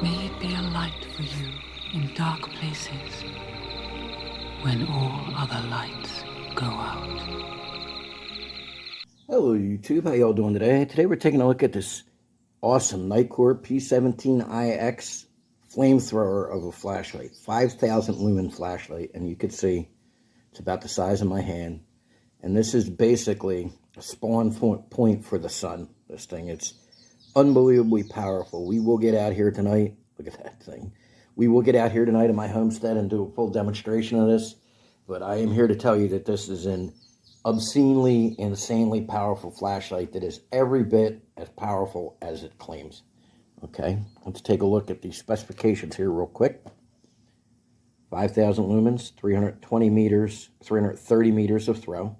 May it be a light for you in dark places when all other lights go out. Hello YouTube, how y'all doing today? Today we're taking a look at this awesome Nitecore P-17ix flamethrower of a flashlight. 5,000 lumen flashlight, and you can see it's about the size of my hand. And this is basically a spawn point for the sun, this thing. It's unbelievably powerful. We will get out here tonight. Look at that thing. We will get out here tonight at my homestead and do a full demonstration of this. But I am here to tell you that this is an obscenely, insanely powerful flashlight that is every bit as powerful as it claims. Okay, let's take a look at the specifications here real quick. 5,000 lumens, 320 meters, 330 meters of throw.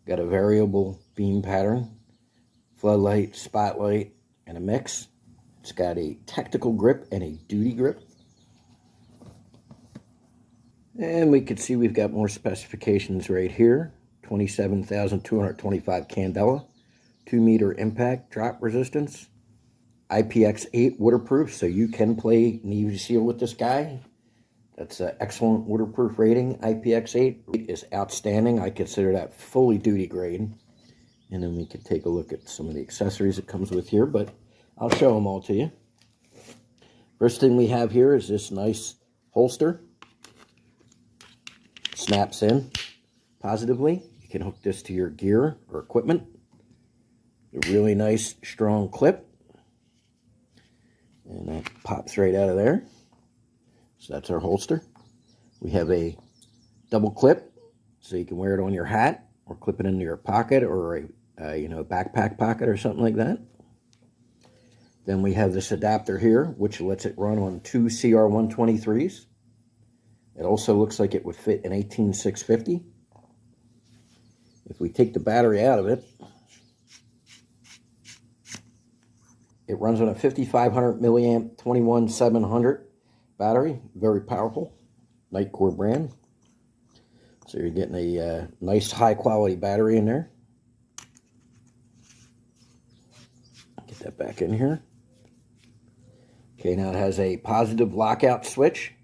Got a variable beam pattern, floodlight, spotlight, and a mix. It's got a tactical grip and a duty grip. And we can see we've got more specifications right here. 27,225 candela, 2 meter impact drop resistance, IPX8 waterproof, so you can play Navy SEAL with this guy. That's an excellent waterproof rating. IPX8 is outstanding. I consider that fully duty grade. And then we can take a look at some of the accessories it comes with here, but I'll show them all to you. First thing we have here is this nice holster. Snaps in positively. You can hook this to your gear or equipment. A really nice strong clip. And that pops right out of there. So that's our holster. We have a double clip, so you can wear it on your hat or clip it into your pocket or a backpack pocket or something like that. Then we have this adapter here, which lets it run on 2 CR123s. It also looks like it would fit an 18650. If we take the battery out of it, it runs on a 5500 milliamp 21700 battery. Very powerful, Nitecore brand. So you're getting a nice high quality battery in there. Get that back in here. Okay, now it has a positive lockout switch,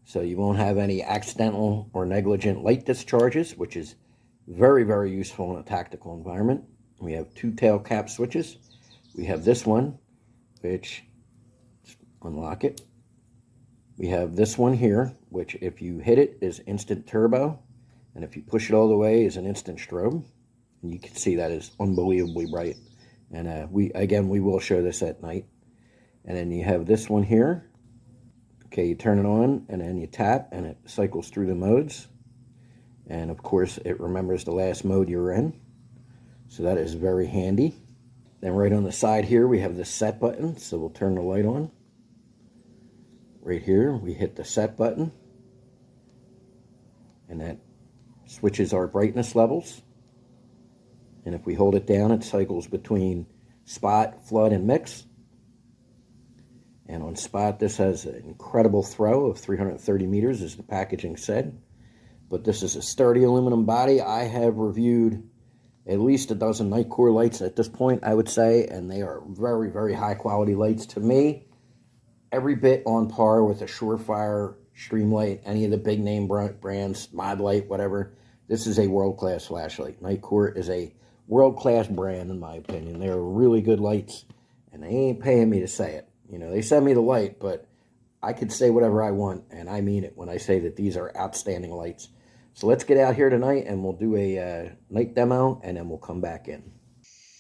so you won't have any accidental or negligent light discharges, which is very, very useful in a tactical environment. We have 2 tail cap switches. We have this one, which, unlock it. We have this one here, which if you hit it is instant turbo, and if you push it all the way is an instant strobe. And you can see that is unbelievably bright. And we will show this at night. And then you have this one here. Okay, you turn it on, and then you tap, and it cycles through the modes. And of course, it remembers the last mode you're in. So that is very handy. Then right on the side here, we have the set button. So we'll turn the light on. Right here, we hit the set button. And that switches our brightness levels. And if we hold it down, it cycles between spot, flood, and mix. And on spot, this has an incredible throw of 330 meters, as the packaging said. But this is a sturdy aluminum body. I have reviewed at least a dozen Nitecore lights at this point, I would say, and they are very, very high quality lights to me. Every bit on par with a Surefire, Streamlight, any of the big name brands, Modlight, whatever. This is a world-class flashlight. Nitecore is a world-class brand, in my opinion. They're really good lights, and they ain't paying me to say it. You know, they send me the light, but I could say whatever I want, and I mean it when I say that these are outstanding lights. So let's get out here tonight, and we'll do a night demo, and then we'll come back in.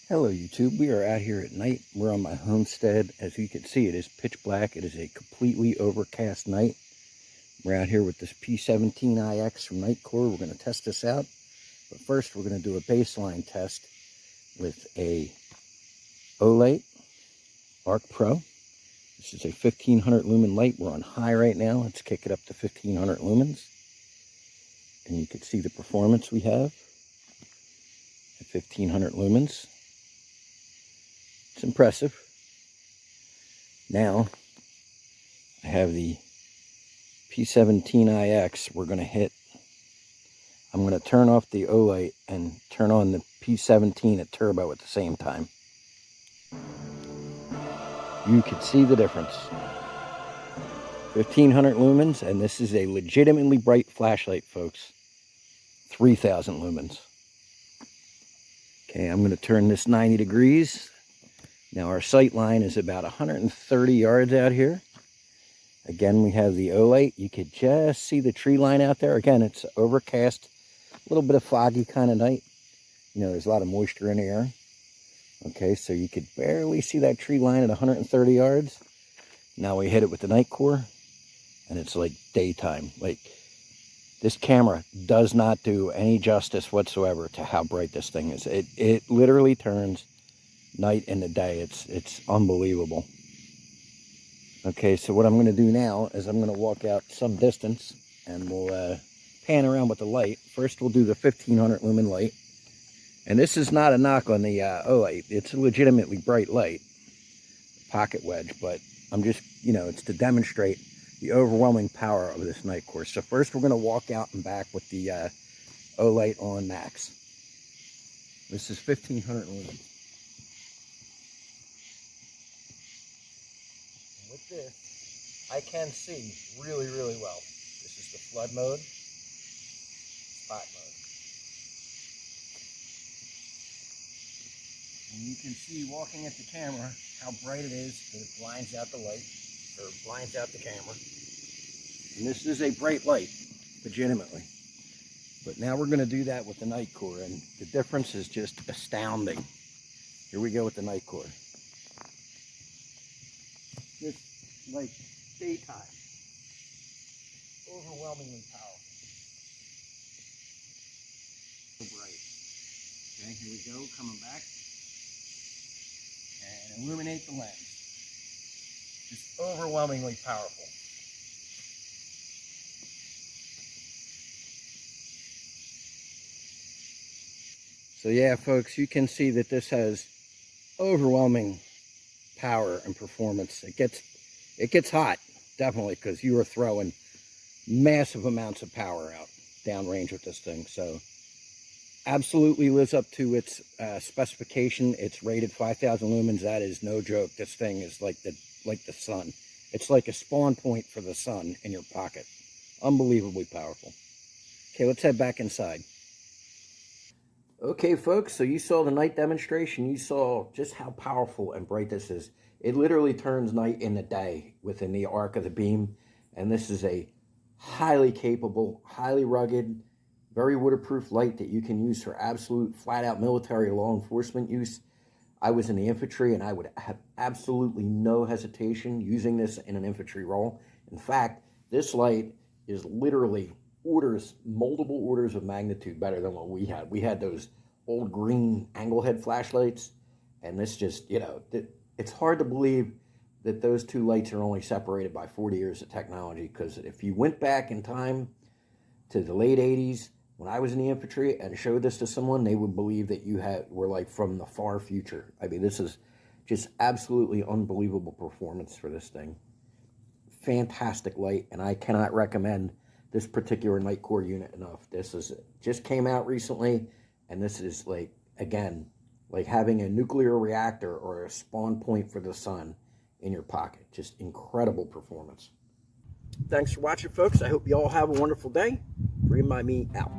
Hello, YouTube. We are out here at night. We're on my homestead. As you can see, it is pitch black. It is a completely overcast night. We're out here with this P-17ix from Nitecore. We're going to test this out. But first, we're going to do a baseline test with a Olight Arc Pro. This is a 1500 lumen light. We're on high right now. Let's kick it up to 1500 lumens. And you can see the performance we have at 1500 lumens. It's impressive. Now, I have the P-17ix. I'm going to turn off the Olight and turn on the P-17 at turbo at the same time. You can see the difference. 1,500 lumens, and this is a legitimately bright flashlight, folks. 3,000 lumens. Okay, I'm going to turn this 90 degrees. Now our sight line is about 130 yards out here. Again, we have the O-light. You could just see the tree line out there. Again, it's overcast, a little bit of foggy kind of night. You know, there's a lot of moisture in the air. Okay, so you could barely see that tree line at 130 yards. Now we hit it with the Nitecore, and it's like daytime. Like, this camera does not do any justice whatsoever to how bright this thing is. It literally turns night into day. It's unbelievable. Okay, so what I'm going to do now is I'm going to walk out some distance, and we'll pan around with the light. First, we'll do the 1,500 lumen light. And this is not a knock on the O-light. It's a legitimately bright light, pocket wedge, but I'm just, you know, it's to demonstrate the overwhelming power of this Nitecore. So first we're going to walk out and back with the O-light on max. This is 1,500 lumens. With this, I can see really, really well. This is the flood mode, spot mode. And you can see walking at the camera how bright it is that it blinds out the light, or blinds out the camera. And this is a bright light, legitimately. But now we're going to do that with the Nitecore, and the difference is just astounding. Here we go with the Nitecore. Just like daytime. Overwhelmingly powerful. So bright. Okay, here we go, coming back. And illuminate the lens. Just overwhelmingly powerful. So yeah, folks, you can see that this has overwhelming power and performance. It gets hot, definitely, because you are throwing massive amounts of power out downrange with this thing. So absolutely lives up to its specification. It's rated 5,000 lumens. That is no joke. This thing is like the sun. It's like a spawn point for the sun in your pocket. Unbelievably powerful. Okay, let's head back inside. Okay, folks, so you saw the night demonstration. You saw just how powerful and bright this is. It literally turns night into day within the arc of the beam. And this is a highly capable, highly rugged, very waterproof light that you can use for absolute flat-out military law enforcement use. I was in the infantry, and I would have absolutely no hesitation using this in an infantry role. In fact, this light is literally multiple orders of magnitude better than what we had. We had those old green angle head flashlights, and this just, you know, it's hard to believe that those two lights are only separated by 40 years of technology, because if you went back in time to the late 80s, when I was in the infantry, and showed this to someone, they would believe that you were like from the far future. I mean, this is just absolutely unbelievable performance for this thing. Fantastic light, and I cannot recommend this particular Nitecore unit enough. This just came out recently, and this is like, again, like having a nuclear reactor or a spawn point for the sun in your pocket. Just incredible performance. Thanks for watching, folks. I hope you all have a wonderful day. Free My Me out.